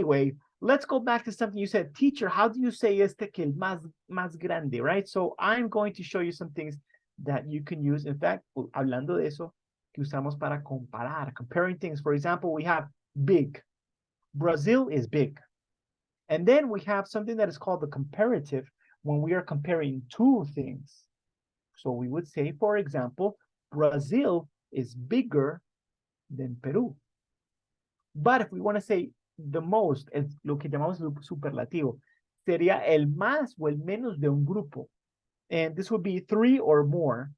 Anyway, let's go back to something you said. Teacher, how do you say este que el más grande, right? So I'm going to show you some things that you can use. In fact, hablando de eso, que usamos para comparar, comparing things. For example, we have big. Brazil is big. And then we have something that is called the comparative when we are comparing two things. So we would say, for example, Brazil is bigger than Peru. But if we want to say the most, es lo que llamamos superlativo, sería el más o el menos de un grupo. And this would be three or more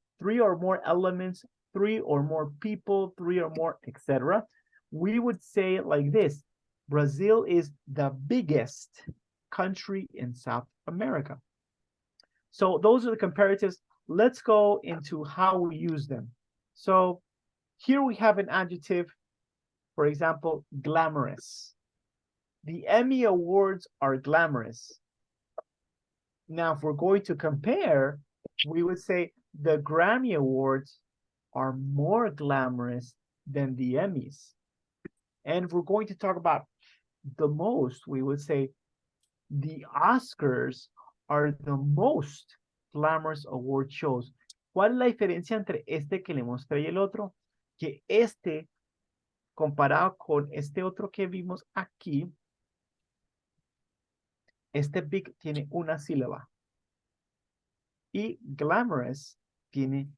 elements, three or more people, three or more, etc. We would say it like this: Brazil is the biggest country in South America. So those are the comparatives. Let's go into how we use them. So here we have an adjective, for example, glamorous. The Emmy Awards are glamorous. Now, if we're going to compare, we would say the Grammy Awards are more glamorous than the Emmys. And if we're going to talk about the most, we would say the Oscars are the most glamorous award shows. ¿Cuál es la diferencia entre este que le mostré y el otro? Que este, comparado con este otro que vimos aquí, este big tiene una sílaba. Y glamorous tiene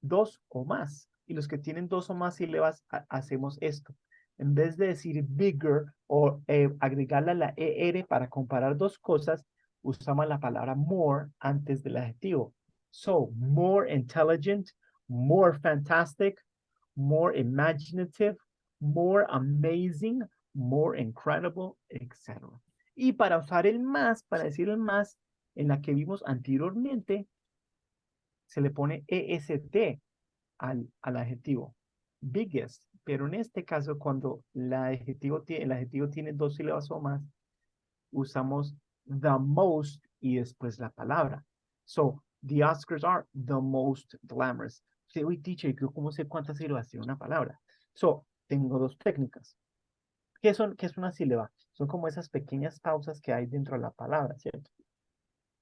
dos o más. Y los que tienen dos o más sílabas, hacemos esto. En vez de decir bigger o agregarle la ER para comparar dos cosas, usamos la palabra more antes del adjetivo. So, more intelligent, more fantastic, more imaginative, more amazing, more incredible, etc. Y para usar el más, para decir el más, en la que vimos anteriormente, se le pone EST al adjetivo. Biggest. Pero en este caso, cuando el adjetivo tiene dos sílabas o más, usamos the most y después la palabra. So, the Oscars are the most glamorous. Sí, uy, teacher, ¿cómo sé cuántas sílabas tiene una palabra? So, tengo dos técnicas. ¿Qué es una sílaba? Son como esas pequeñas pausas que hay dentro de la palabra, ¿cierto?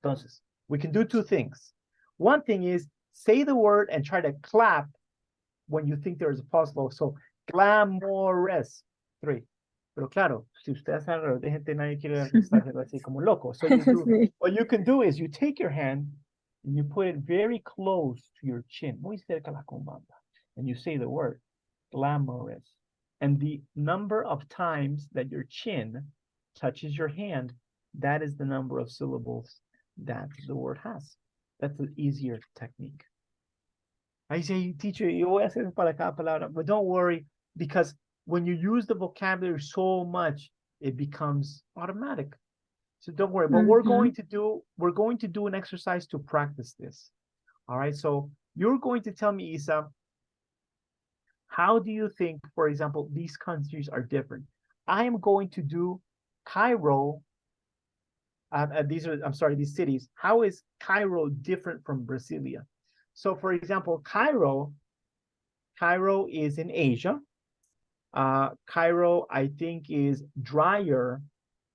Entonces, we can do two things. One thing is, say the word and try to clap when you think there is a pause. So, glamorous. 3. Pero claro, si ustedes están alrededor de gente, nadie quiere estar así como loco. So you do, Sí. what you can do is you take your hand and you put it very close to your chin, muy cerca la comanda, and you say the word glamorous. And the number of times that your chin touches your hand, that is the number of syllables that the word has. That's an easier technique. I say, teacher, yo voy a hacer para cada palabra, but don't worry, because when you use the vocabulary so much, it becomes automatic. So don't worry, but we're going to do an exercise to practice this. All right, so you're going to tell me, Isa, how do you think, for example, these countries are different? I am going to do Cairo. These cities. How is Cairo different from Brasilia? So, for example, Cairo is in Asia. Cairo, I think, is drier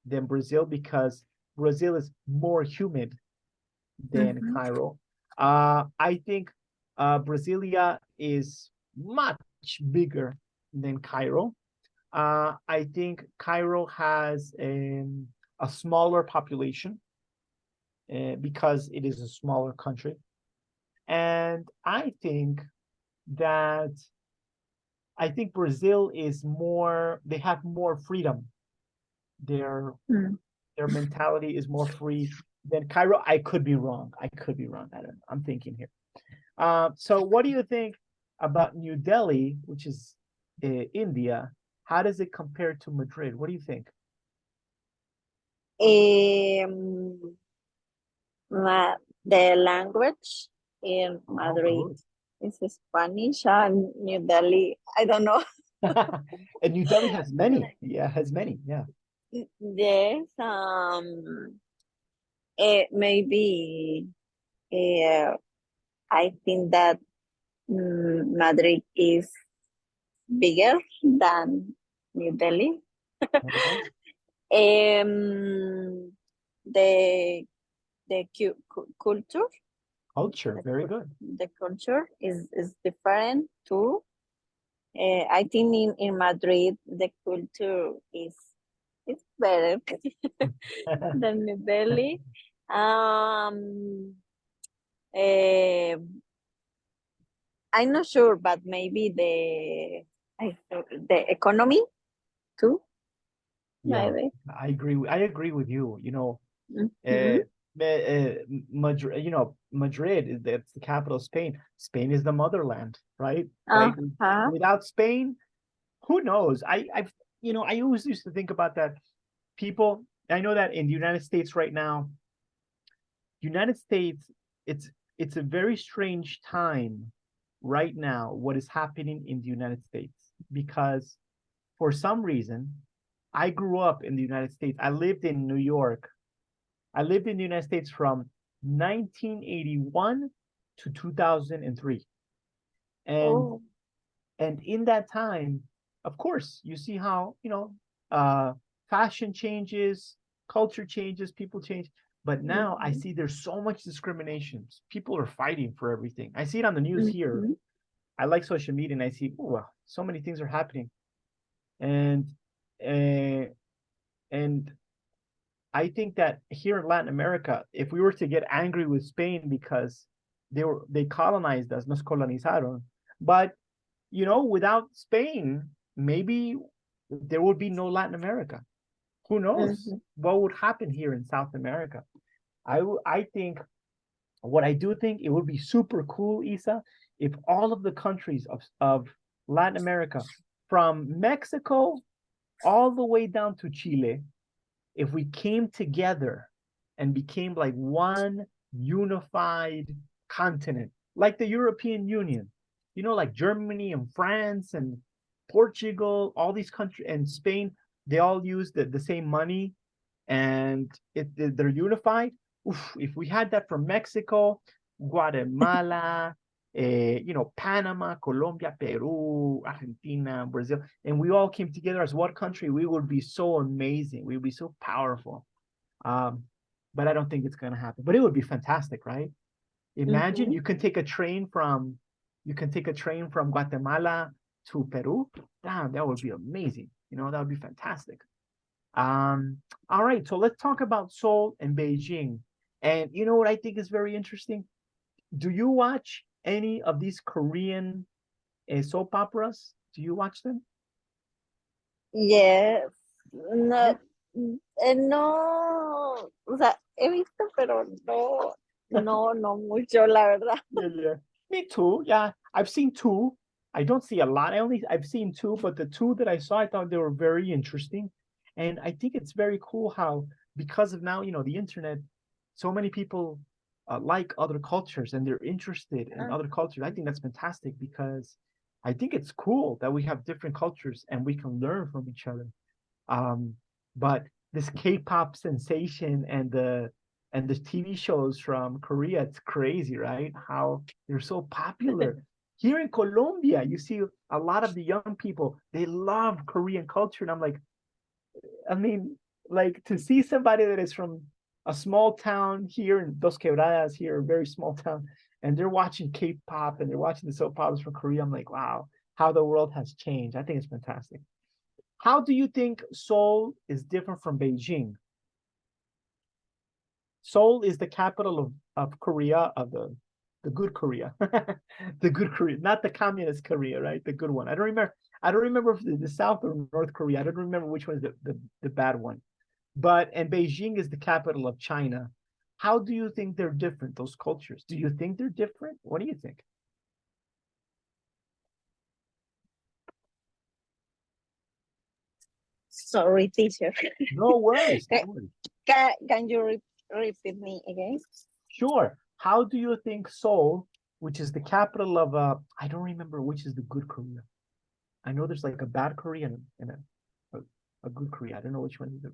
than Brazil because Brazil is more humid than Cairo. I think Brasilia is much bigger than Cairo. I think Cairo has a smaller population because it is a smaller country. And I think Brazil is more, they have more freedom. Their mentality is more free than Cairo. I could be wrong. I don't know. I'm thinking here. So what do you think about New Delhi, which is India? How does it compare to Madrid? What do you think? The language in Madrid is Spanish, and New Delhi, I don't know. And New Delhi has many. Yeah, has many. Yeah. Yes. Maybe I think that Madrid is bigger than New Delhi. The culture. Culture, very good. The culture is different too. I think in Madrid the culture is better than New Delhi. Eh, I'm not sure, but maybe the economy too. Yeah, Maybe. I agree with you. You know, Mhm. Madrid, Madrid, that's the capital of Spain. Spain is the motherland, right? Right. Uh-huh. Without Spain, who knows? I always used to think about that. People, I know that in the United States right now, United States, it's it's a very strange time right now, what is happening in the United States, because for some reason, I grew up in the United States. I lived in New York. I lived in the United States from 1981 to 2003. And Oh. and in that time, of course, you see how, uh fashion changes, culture changes, people change. But now I Mhm. see there's so much discrimination. People are fighting for everything. I see it on the news here. Mhm. I like social media and I see, oh, wow, so many things are happening. And uh, and I think that here in Latin America, if we were to get angry with Spain because they colonized us, nos colonizaron, but without Spain, maybe there would be no Latin America. Who knows Mhm. what would happen here in South America? I think what I do think it would be super cool, Isa, if all of the countries of Latin America, from Mexico all the way down to Chile, if we came together and became like one unified continent, like the European Union, like Germany and France and Portugal, all these countries, and Spain, they all use the same money, and they're unified. Oof, if we had that from Mexico, Guatemala, Panama, Colombia, Peru, Argentina, Brazil, and we all came together as one country, we would be so amazing. We would be so powerful. Um, but I don't think it's gonna happen. But it would be fantastic, right? Imagine Mhm. you can take a train from Guatemala to Peru. Damn, that would be amazing. That would be fantastic. Um, all right, so let's talk about Seoul and Beijing. And you know what I think is very interesting? Do you watch any of these Korean soap operas? Do you watch them? Yes. No, no, o sea, he visto, pero no mucho, la verdad. Yeah, yeah. Me too. Yeah, I've seen two. I don't see a lot. I've seen two, but the two that I saw, I thought they were very interesting. And I think it's very cool how, because of now, the internet, so many people like other cultures and they're interested in Ah, other cultures. I think that's fantastic because I think it's cool that we have different cultures and we can learn from each other. Um, but this K-pop sensation and the TV shows from Korea, it's crazy, right? How they're so popular. Here in Colombia, you see a lot of the young people, they love Korean culture. And I'm like, I mean, like to see somebody that is from a small town here in Dos Quebradas, here, a very small town, and they're watching K-pop and they're watching the soap operas from Korea. I'm like, wow, how the world has changed. I think it's fantastic. How do you think Seoul is different from Beijing? Seoul is the capital of Korea, of the good Korea. The good Korea, not the communist Korea, right? The good one. I don't remember if the South or North Korea. I don't remember which one is the bad one. And Beijing is the capital of China. How do you think they're different, those cultures? Do you think they're different? What do you think? sorry, teacher. No worries, no Ca- worries. Can you repeat me again? Sure. How do you think Seoul, which is the capital of I don't remember which is the good Korea. I know there's like a bad Korea and a good Korea. I don't know which one is it.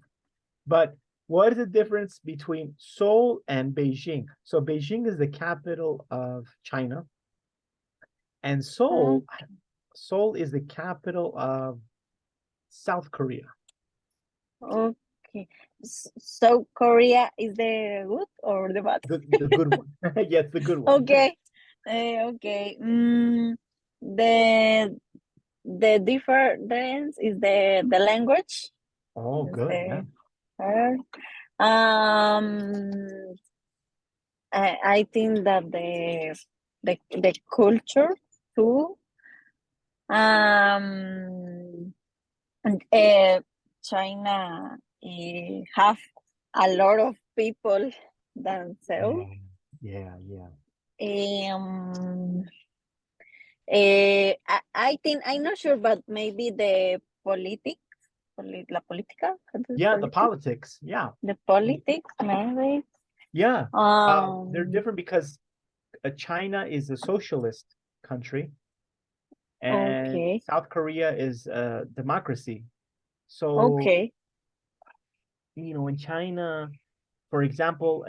But what is the difference between Seoul and Beijing? So Beijing is the capital of China, and Uh, Seoul is the capital of South Korea. Okay. So Korea is the good or the bad? The good one. Yes, the good one. Okay. Okay. The difference is the language. Oh, Is good. Yeah. the first. Um, I think that the culture too. And China have a lot of people themselves. Yeah. Yeah. Um, I think I'm not sure, but maybe the la política, Yeah, the politics, politics. Yeah. the politics, maybe. Yeah. They're Um, different because China is a socialist country and okay, South Korea is a democracy. So, okay. in China, for example,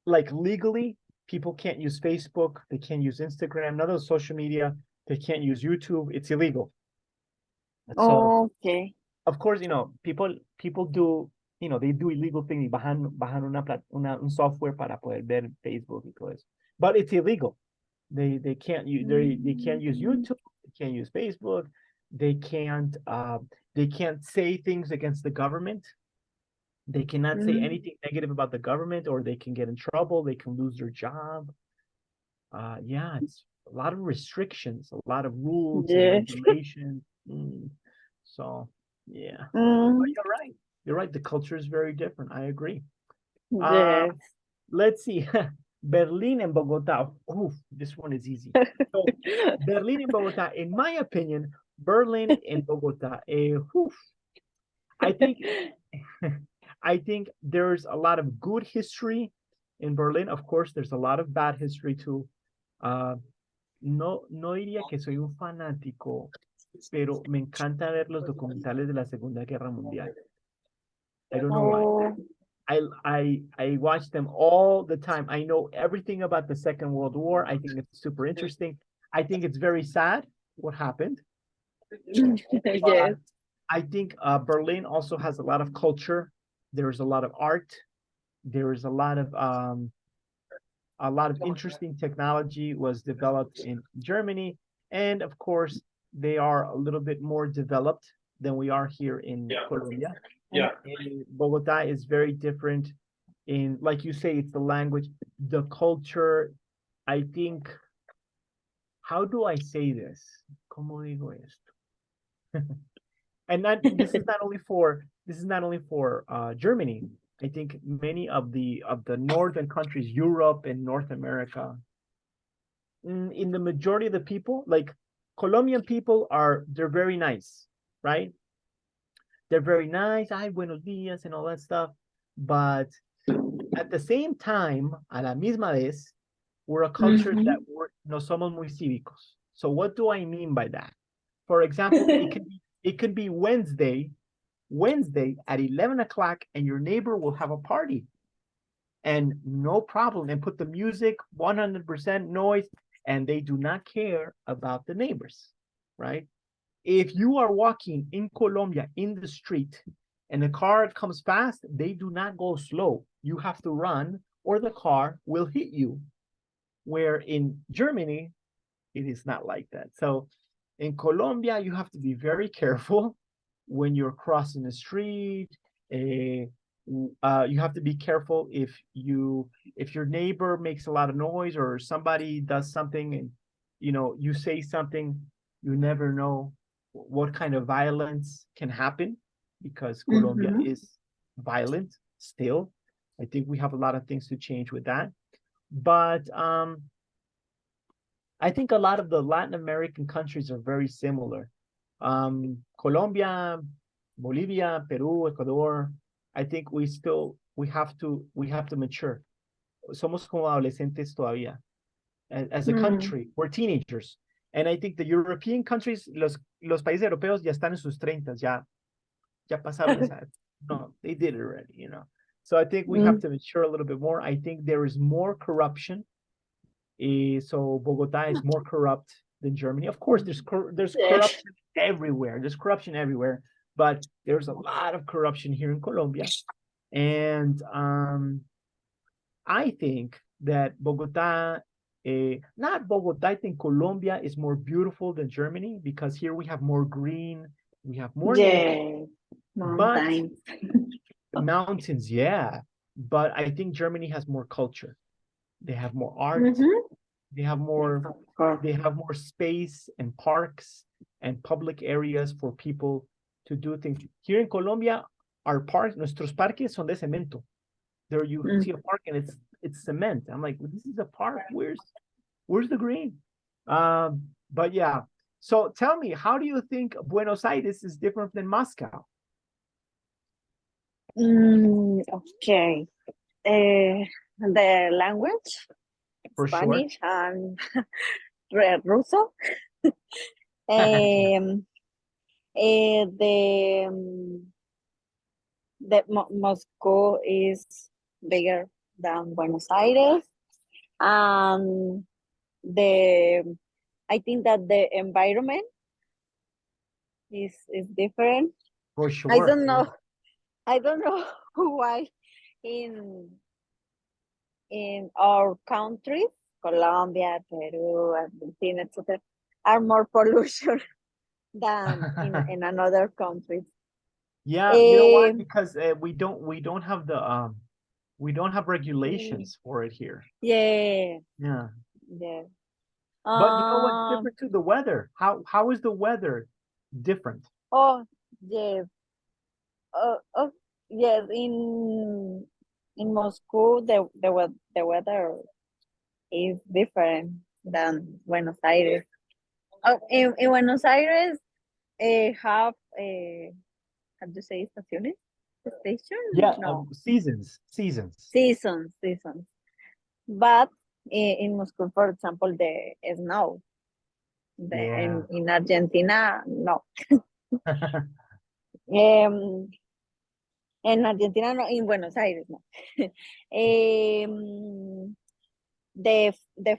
like legally, people can't use Facebook, they can't use Instagram, none of those social media, they can't use YouTube. It's illegal. So, Okay. of course, people do, they do illegal things, bajan un software para poder ver Facebook y todo eso. But it's illegal. They can't use they can't use Mm, YouTube, they can't use Facebook, they can't say things against the government. They cannot say mm, anything negative about the government, or they can get in trouble, they can lose their job. Yeah, it's a lot of restrictions, a lot of rules and yes. regulations. So yeah. But Mm, you're right. You're right. The culture is very different. I agree. Uh, yes. let's see. Berlin and Bogota. Oof, this one is easy. So Berlin and Bogota, in my opinion, Berlin and Bogota. Oof, I think I think there's a lot of good history in Berlin. Of course, there's a lot of bad history too. Uh, no diría que soy un fanático, pero me encanta ver los documentales de la Segunda Guerra Mundial. I don't know why. Oh, I watch them all the time. I know everything about the Second World War. I think it's super interesting. I think it's very sad what happened. yes. I think Berlin also has a lot of culture. There's a lot of art. There is a lot of interesting technology was developed in Germany, and of course, they are a little bit more developed than we are here in Colombia. And Bogota is very different in, like you say, it's the language, the culture. I think, how do I say this? ¿Cómo digo esto? And that this is not only for Germany. I think many of the northern countries, Europe and North America, in the majority of the people, like Colombian people they're very nice, right? They're very nice, ay, buenos días, and all that stuff. But at the same time, a la misma vez, we're a culture that Mhm. no somos muy cívicos. So what do I mean by that? For example, it could be Wednesday at 11 o'clock, and your neighbor will have a party, and no problem, and put the music 100% noise, and they do not care about the neighbors, right? If you are walking in Colombia in the street and a car comes fast, they do not go slow. You have to run, or the car will hit you. Where in Germany, it is not like that. So in Colombia, you have to be very careful when you're crossing the street. Uh, you have to be careful if your neighbor makes a lot of noise, or somebody does something, and you say something. You never know what kind of violence can happen, because Colombia Mhm. is violent still. I think we have a lot of things to change with that. But I think a lot of the Latin American countries are very similar. Colombia, Bolivia, Peru, Ecuador. I think we have to mature. Somos como adolescentes todavía. As a Mm. country, we're teenagers. And I think the European countries, los países europeos ya están en sus 30, ya pasaron esa. No, they did it already. So I think we have Mm. to mature a little bit more. I think there is more corruption. So Bogota is more corrupt than Germany. Of course, there's Yes. corruption everywhere. There's corruption everywhere. but there's a lot of corruption here in Colombia. And I think that Bogota, not Bogota, I think Colombia is more beautiful than Germany because here we have more green, we have more nature, Yeah, but mountains. mountains, yeah. But I think Germany has more culture. They have more art. Mhm. They have more. Of course. They have more space and parks and public areas for people to do things. Here in Colombia, our parks, nuestros parques son de cemento. There you Mm. see a park and it's cement. I'm like, this is a park. Where's the green? But yeah. So tell me, how do you think Buenos Aires is different than Moscow? Okay. The language, For sure. Spanish and Russo. Um, the Moscow is bigger than Buenos Aires, and I think that the environment is different. For I sure. don't Yeah. know. I don't know why in our countries, Colombia, Peru, Argentina, etc., are more pollution than in another countries. Yeah, you know why? Eh, Because we don't have the we don't have regulations for it here. yeah, Yeah. yeah. But you know what's Um. different too? The weather. How is the weather different? Oh, yes. Oh, yes. In Moscow, the weather is different than Buenos Aires. Oh, in Buenos Aires, have how do you say estaciones? Station? Yeah, No, seasons. seasons. But in Moscow, for example, the snow. Yeah. In Argentina, no. Um, en Argentina, no. In Buenos Aires, no. um, the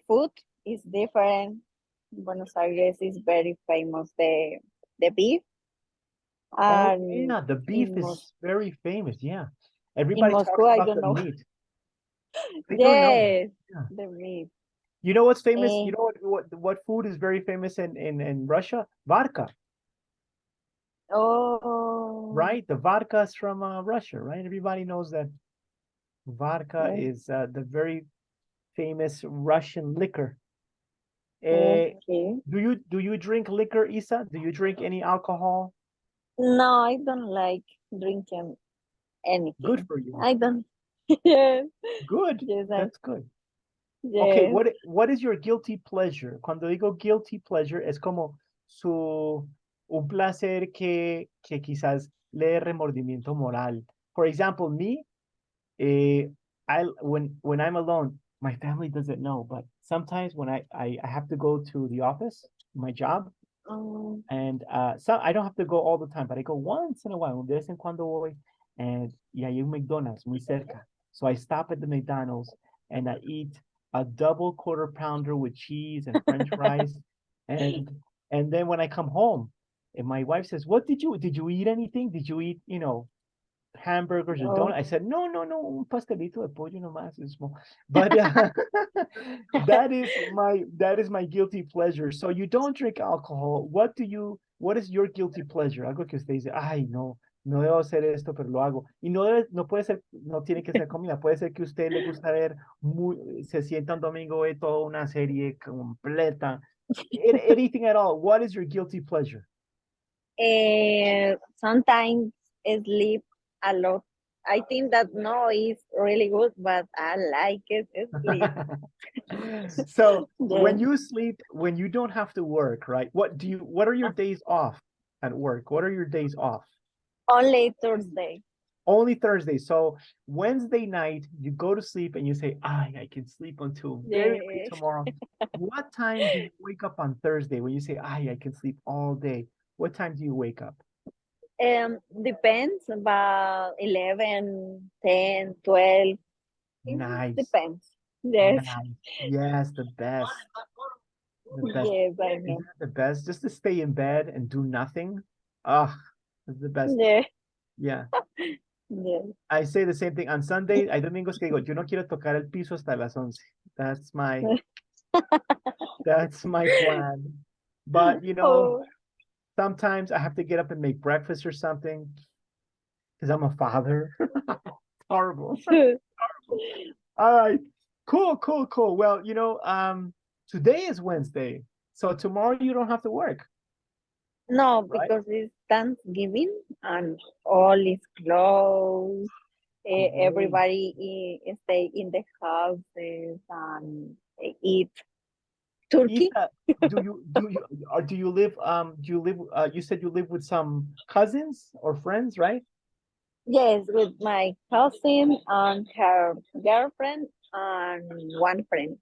food is different. Buenos Aires is very famous. The beef. Oh And yeah, the beef in Mos is very famous. Yeah. in Everybody Moscow, talks I about don't the know. meat. I don't know. Yes, Yeah. the meat. You know what's famous? You Eh, know what food is very famous in Russia? Vodka, oh, right? The vodka is from Russia, right? Everybody knows that vodka oh, is the very famous Russian liquor. Eh, okay. do you drink liquor, Isa? Do you drink any alcohol? No, I don't like drinking Good anything. for you. I don't. Yes, Good. yes, That's good. Okay, yes. what is your guilty pleasure? Cuando digo guilty pleasure es como un placer que quizás le dé remordimiento moral. For example, me, eh, when I'm alone, my family doesn't know, but sometimes when I have to go to the office, my job, Um, and so I don't have to go all the time, but I go once in a while, de vez en cuando voy, y hay un McDonald's muy cerca. So I stop at the McDonald's and I eat a double quarter pounder with cheese and French fries. And and then when I come home, and my wife says, "What did you eat anything? Did you eat, hamburgers or oh. donuts?" I said, "No, no, no, un pastelito de pollo nomás, it's small." But that is my guilty pleasure. So you don't drink alcohol. What is your guilty pleasure? Algo que usted dice, ay, no, no debo hacer esto, pero lo hago. Y no puede ser, no tiene que ser comida, puede ser que a usted le gusta ver, se sienta un domingo, ve toda una serie completa. Anything at all. What is your guilty pleasure? Sometimes sleep a lot. I think that no is really good, but I like it. Sleep. So when Yes. you sleep, when you don't have to work, right? What are your days off at work? What are your days off? Only Thursday. Only Thursday. So Wednesday night, you go to sleep and you say, I can sleep until very late Yes. tomorrow. What time do you wake up on Thursday when you say, I can sleep all day? What time do you wake up? Depends, about 11, 10, 12. It Nice. depends. Yes. Nice. Yes, the best. The best. Yes, I Isn't know. that the best? Just to stay in bed and do nothing. Ah, It's the best. Yeah. Yeah. Yeah. I say the same thing on Sunday. Hay domingos que digo, yo no quiero tocar el piso hasta las 11. That's my plan. But Oh. sometimes I have to get up and make breakfast or something because I'm a father. Horrible. All right. Cool, cool, cool. Well, today is Wednesday. So tomorrow you don't have to work, No, right? because it's Thanksgiving and all is closed. Great. Everybody stay in the houses and eat turkey. Ita, do you live you said you live with some cousins or friends, right? Yes, with my cousin and her girlfriend and one friend.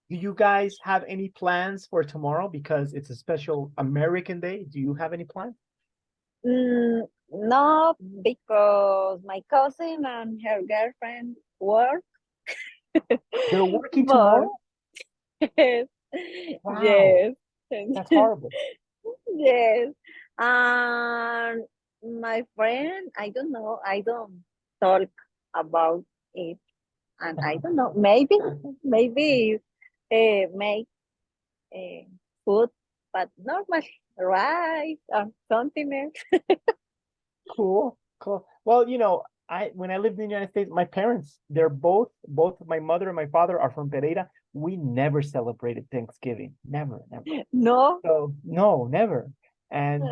Do you guys have any plans for tomorrow because it's a special American day? Do you have any plans? No, because my cousin and her girlfriend work. They're working But tomorrow? yes, Wow, yes, that's horrible. yes. And my friend, I don't know, I don't talk about it, and I don't know, maybe make food, but normal rice or something else. Cool, cool. Well, when I lived in the United States, my parents, they're both my mother and my father are from Pereira. We never celebrated Thanksgiving. Never, never. No. So no, never. And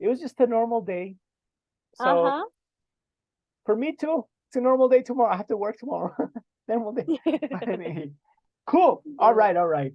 it was just a normal day. So Uh-huh. for me too, it's a normal day tomorrow. I have to work tomorrow. Normal day. But anyway, cool. All right, all right.